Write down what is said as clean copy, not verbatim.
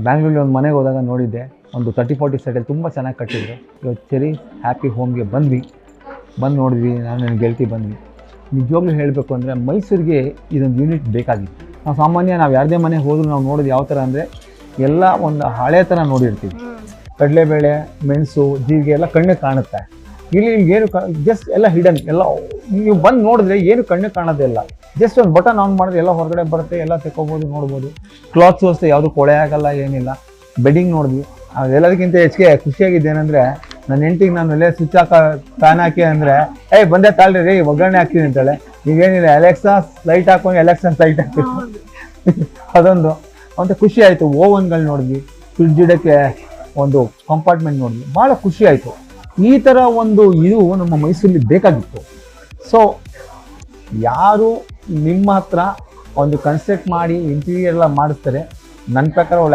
ಬ್ಯಾಂಗ್ಳೂರಲ್ಲಿ ಒಂದು ಮನೆಗೆ ಹೋದಾಗ ನೋಡಿದ್ದೆ, ಒಂದು 30-40 ಸೆಟಲ್ಲಿ ತುಂಬ ಚೆನ್ನಾಗಿ ಕಟ್ಟಿದ್ರು. ಇವತ್ತು ಚೆರಿ ಹ್ಯಾಪಿ ಹೋಮ್ಗೆ ಬಂದು ನೋಡಿದ್ವಿ, ನಾನು ನನ್ನ ಗೆಳತಿ ಬಂದ್ವಿ. ನಿಜವಾಗ್ಲೂ ಹೇಳಬೇಕು ಅಂದರೆ ಮೈಸೂರಿಗೆ ಇದೊಂದು ಯೂನಿಟ್ ಬೇಕಾಗಿತ್ತು. ನಾವು ಯಾರದೇ ಮನೆಗೆ ಹೋದರೂ ನಾವು ನೋಡೋದು ಯಾವ ಥರ ಅಂದರೆ ಎಲ್ಲ ಒಂದು ಹಳೆ ಥರ ನೋಡಿರ್ತೀವಿ. ಕಡಲೆಬೇಳೆ, ಮೆಣಸು, ಜೀರಿಗೆ ಎಲ್ಲ ಕಣ್ಣಿಗೆ ಕಾಣುತ್ತೆ. ಇಲ್ಲಿ ಏನು ಜಸ್ಟ್ ಎಲ್ಲ ಹಿಡನ್, ಎಲ್ಲ ನೀವು ಬಂದು ನೋಡಿದ್ರೆ ಏನು ಕಣ್ಣಿಗೆ ಕಾಣೋದಿಲ್ಲ. ಜಸ್ಟ್ ಒಂದು ಬಟನ್ ಆನ್ ಮಾಡಿದ್ರೆ ಎಲ್ಲ ಹೊರಗಡೆ ಬರುತ್ತೆ, ಎಲ್ಲ ತೆಕ್ಕೋಬೋದು, ನೋಡ್ಬೋದು. ಕ್ಲಾತ್ಸು ಅಷ್ಟೇ ಯಾವುದು ಕೊಳೆ ಆಗಲ್ಲ, ಏನಿಲ್ಲ. ಬೆಡ್ಡಿಂಗ್ ನೋಡಿದ್ವಿ. ಅದೆಲ್ಲದಕ್ಕಿಂತ ಹೆಚ್ಚಿಗೆ ಖುಷಿಯಾಗಿದ್ದೇನೆಂದರೆ ನನ್ನ ಹೆಂಡತಿಗೆ ನಾನು ಎಲ್ಲೇ ಸ್ವಿಚ್ ಫ್ಯಾನ್ ಹಾಕಿ ಅಂದರೆ ಬಂದೆ ತಾಳ್ರಿ ರೀ ಒಗ್ಗರಣೆ ಹಾಕ್ತೀನಿ ಅಂತಾಳೆ. ಈಗೇನಿಲ್ಲ, ಅಲೆಕ್ಸಾ ಲೈಟ್ ಹಾಕೊಂಡು ಅಲೆಕ್ಸಾ ಲೈಟ್ ಹಾಕ್ತೀನಿ. ಅದೊಂದು ಅಂತ ಖುಷಿ ಆಯಿತು. ಓವನ್ಗಳು ನೋಡಿದ್ವಿ, ಫ್ರಿಡ್ಜ್ ಇಡೋಕ್ಕೆ ಒಂದು ಕಂಪಾರ್ಟ್ಮೆಂಟ್ ನೋಡಿದ್ವಿ, ಭಾಳ ಖುಷಿ ಆಯಿತು. ಈ ಥರ ಇದು ನಮ್ಮ ಮೈಸೂರಲ್ಲಿ ಬೇಕಾಗಿತ್ತು. ಸೊ ಯಾರು ನಿಮ್ಮ ಹತ್ರ ಒಂದು ಕನ್ಸ್ಟ್ರಕ್ಟ್ ಮಾಡಿ ಇಂಟೀರಿಯರ್ ಎಲ್ಲ ಮಾಡಿಸ್ತಾರೆ, ನನ್ನ ಪ್ರಕಾರ ಒಳ್ಳೆ